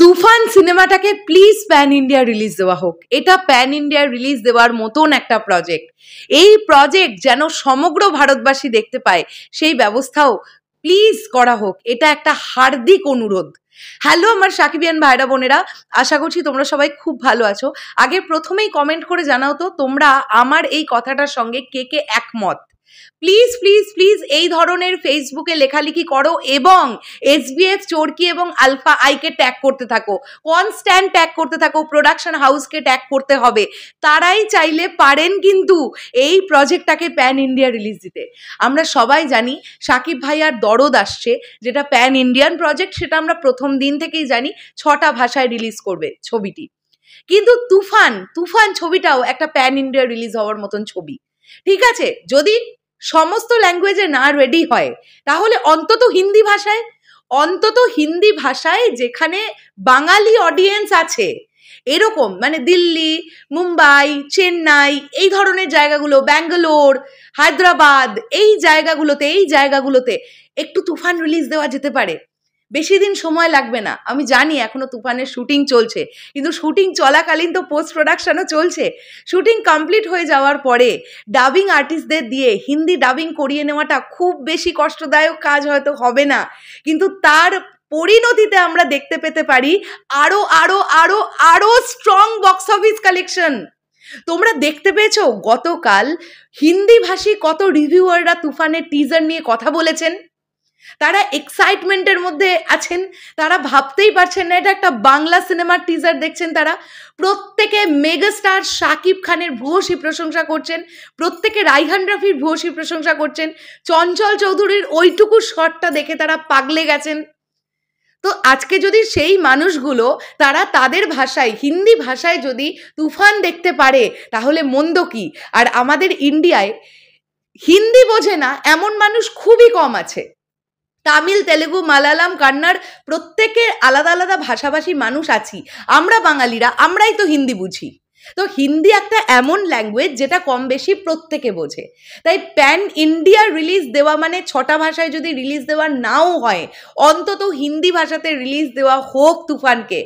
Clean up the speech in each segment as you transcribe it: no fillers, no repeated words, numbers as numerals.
তুফান সিনেমাটাকে please pan India release দেওয়া হোক। এটা প্যান ইন্ডিয়া রিলিজ দেওয়ার মতন একটা প্রজেক্ট। এই প্রজেক্ট যেন সমগ্র ভারতবাসী দেখতে পায় সেই ব্যবস্থাও প্লিজ করা হোক। এটা একটা হার্দিক অনুরোধ। হ্যালো আমার সাকিবিয়ান ভাইরা বোনেরা, আশা করছি তোমরা সবাই খুব ভালো আছো। আগে প্রথমেই কমেন্ট করে জানাও তো তোমরা আমার এই কথাটার সঙ্গে কে কে একমত। প্লিজ প্লিজ প্লিজ এই ধরনের ফেসবুকে লেখালেখি করো এবং এসবিএফ চোরকি এবং আলফা আইকে ট্যাগ করতে থাকো, কনস্ট্যান্ট ট্যাগ করতে থাকো, প্রোডাকশন হাউসকে ট্যাগ করতে হবে। তারাই চাইলে পারেন কিন্তু এই প্রজেক্টটাকে প্যান ইন্ডিয়া রিলিজ দিতে। আমরা সবাই জানি সাকিব ভাইয়ার দরদ আসছে, যেটা প্যান ইন্ডিয়ান প্রজেক্ট, সেটা আমরা প্রথম দিন থেকেই জানি 6টা ভাষায় রিলিজ করবে ছবিটি। কিন্তু তুফান তুফান ছবিটাও একটা প্যান ইন্ডিয়া রিলিজ হওয়ার মতন ছবি। ঠিক আছে, যদি সমস্ত ল্যাঙ্গুয়েজে না রেডি হয় তাহলে অন্তত হিন্দি ভাষায় যেখানে বাঙালি অডিয়েন্স আছে, এরকম মানে দিল্লি, মুম্বাই, চেন্নাই এই ধরনের জায়গাগুলো, ব্যাঙ্গালোর, হায়দ্রাবাদ, এই জায়গাগুলোতে একটু তুফান রিলিজ দেওয়া যেতে পারে। বেশি দিন সময় লাগবে না। আমি জানি এখনো তুফানের শুটিং চলছে, কিন্তু শুটিং চলাকালীন তো পোস্ট প্রোডাকশনও চলছে। শুটিং কমপ্লিট হয়ে যাওয়ার পরে ডাবিং আর্টিস্টদের দিয়ে হিন্দি ডাবিং করিয়ে নেওয়াটা খুব বেশি কষ্টদায়ক কাজ হয়তো হবে না, কিন্তু তার পরিণতিতে আমরা দেখতে পেতে পারি আরো আরো আরো আরো স্ট্রং বক্স অফিস কালেকশন। তোমরা দেখতে পেয়েছো গতকাল হিন্দি ভাষী কত রিভিউয়াররা তুফানের টিজার নিয়ে কথা বলেছেন। তারা এক্সাইটমেন্টের মধ্যে আছেন, তারা ভাবতেই পারছেন না এটা একটা বাংলা সিনেমার টিজার দেখছেন। তারা প্রত্যেকে মেগাস্টার শাকিব খানের ভূয়সী প্রশংসা করছেন, প্রত্যেকে রাইহান রাফির ভূয়সী প্রশংসা করছেন, চঞ্চল চৌধুরীর ওইটুকু শটটা দেখে তারা পাগলে গেছেন। তো আজকে যদি সেই মানুষগুলো তারা তাদের ভাষায়, হিন্দি ভাষায় যদি তুফান দেখতে পারে তাহলে মন্দ কি? আর আমাদের ইন্ডিয়ায় হিন্দি বোঝে না এমন মানুষ খুবই কম আছে। তামিল, তেলেগু, মালায়ালাম, কান্নাড় প্রত্যেকের আলাদা আলাদা ভাষাভাষী মানুষ আছি। আমরা বাঙালিরা আমরাই তো হিন্দি বুঝি। তো হিন্দি একটা এমন ল্যাঙ্গুয়েজ যেটা কম বেশি প্রত্যেকে বোঝে। তাই প্যান ইন্ডিয়া রিলিজ দেওয়া মানে 6টা ভাষায় যদি রিলিজ দেওয়া নাও হয়, অন্তত হিন্দি ভাষাতে রিলিজ দেওয়া হোক তুফানকে।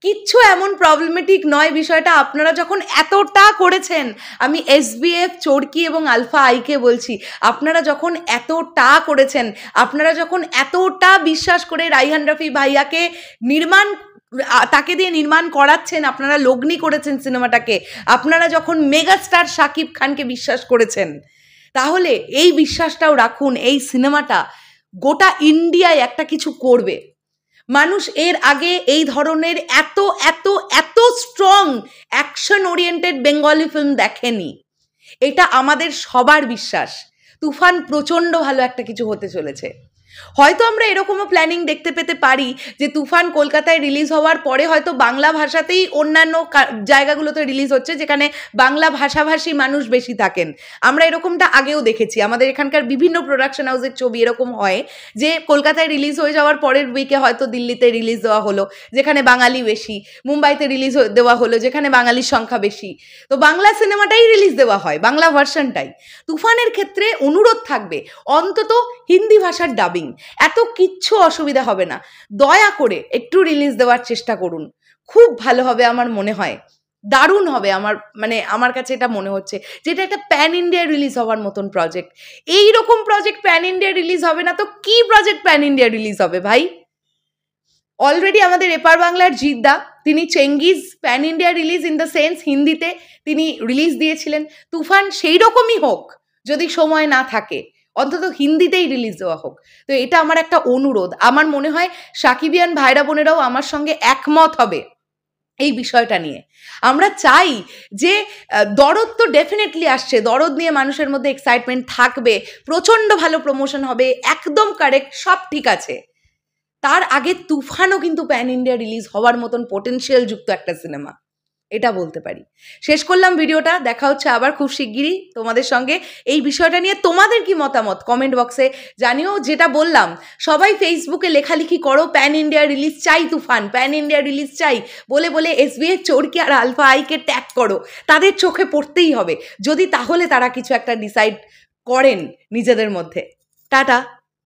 কিচ্ছু এমন প্রবলেমেটিক নয় বিষয়টা। আপনারা যখন এতটা করেছেন, আমি এসবিএফ চোরকি এবং আলফা আইকে বলছি, আপনারা যখন এতটা করেছেন, আপনারা যখন এতটা বিশ্বাস করে রাইহান রাফি ভাইয়াকে তাকে দিয়ে নির্মাণ করাচ্ছেন, আপনারা লগ্নি করেছেন সিনেমাটাকে, আপনারা যখন মেগাস্টার শাকিব খানকে বিশ্বাস করেছেন, তাহলে এই বিশ্বাসটাও রাখুন এই সিনেমাটা গোটা ইন্ডিয়ায় একটা কিছু করবে। মানুষ এর আগে এই ধরনের এত এত এত strong action oriented Bengali film দেখেনি। এটা আমাদের সবার বিশ্বাস তুফান প্রচণ্ড ভালো একটা কিছু হতে চলেছে। হয়তো আমরা এরকমও প্ল্যানিং দেখতে পেতে পারি যে তুফান কলকাতায় রিলিজ হওয়ার পরে হয়তো বাংলা ভাষাতেই অন্যান্য জায়গাগুলোতে রিলিজ হচ্ছে যেখানে বাংলা ভাষাভাষী মানুষ বেশি থাকেন। আমরা এরকমটা আগেও দেখেছি, আমাদের এখানকার বিভিন্ন প্রোডাকশন হাউসের ছবি এরকম হয় যে কলকাতায় রিলিজ হয়ে যাওয়ার পরের উইকে হয়তো দিল্লিতে রিলিজ দেওয়া হলো যেখানে বাঙালি বেশি, মুম্বাইতে রিলিজ দেওয়া হলো যেখানে বাঙালির সংখ্যা বেশি। তো বাংলা সিনেমাটাই রিলিজ দেওয়া হয়, বাংলা ভার্সনটাই। তুফানের ক্ষেত্রে অনুরোধ থাকবে অন্তত হিন্দি ভাষার ডাবিং, এত কিচ্ছু অসুবিধা হবে না। দয়া করে একটু রিলিজ দেওয়ার চেষ্টা করুন, খুব ভালো হবে আমার মনে হয়, দারুণ হবে। আমার কাছে এটা মনে হচ্ছে যে এটা একটা প্যান ইন্ডিয়া রিলিজ হওয়ার মতন প্রজেক্ট। এইরকম প্রজেক্ট প্যান ইন্ডিয়া রিলিজ হবে না তো কি প্রজেক্ট প্যান ইন্ডিয়া রিলিজ হবে ভাই? অলরেডি আমাদের এপার বাংলার জিদ্দা, তিনি Chengiz pan India release in the sense হিন্দিতে তিনি রিলিজ দিয়েছিলেন। তুফান সেই রকমই হোক, যদি সময় না থাকে অন্তত হিন্দিতেই রিলিজ দেওয়া হোক। তো এটা আমার একটা অনুরোধ। আমার মনে হয় সাকিবিয়ান ভাইরা বোনেরাও আমার সঙ্গে একমত হবে এই বিষয়টা নিয়ে। আমরা চাই যে দরদ তো ডেফিনেটলি আসছে, দরদ নিয়ে মানুষের মধ্যে এক্সাইটমেন্ট থাকবে, প্রচণ্ড ভালো প্রমোশন হবে, একদম কারেক্ট, সব ঠিক আছে। তার আগে তুফানও কিন্তু প্যান ইন্ডিয়া রিলিজ হওয়ার মতন পোটেনশিয়াল যুক্ত একটা সিনেমা, এটা বলতে পারি। শেষ করলাম ভিডিওটা, দেখা হচ্ছে আবার খুব শিগগিরই তোমাদের সঙ্গে। এই বিষয়টা নিয়ে তোমাদের কি মতামত কমেন্ট বক্সে জানিও। যেটা বললাম, সবাই ফেসবুকে লেখালেখি করো প্যান ইন্ডিয়া রিলিজ চাই, তুফান প্যান ইন্ডিয়া রিলিজ চাই বলে বলে এসবিএফ চোরকি আর আলফা আইকে ট্যাগ করো। তাদের চোখে পড়তেই হবে যদি তাহলে তারা কিছু একটা ডিসাইড করেন নিজেদের মধ্যে। টাটা।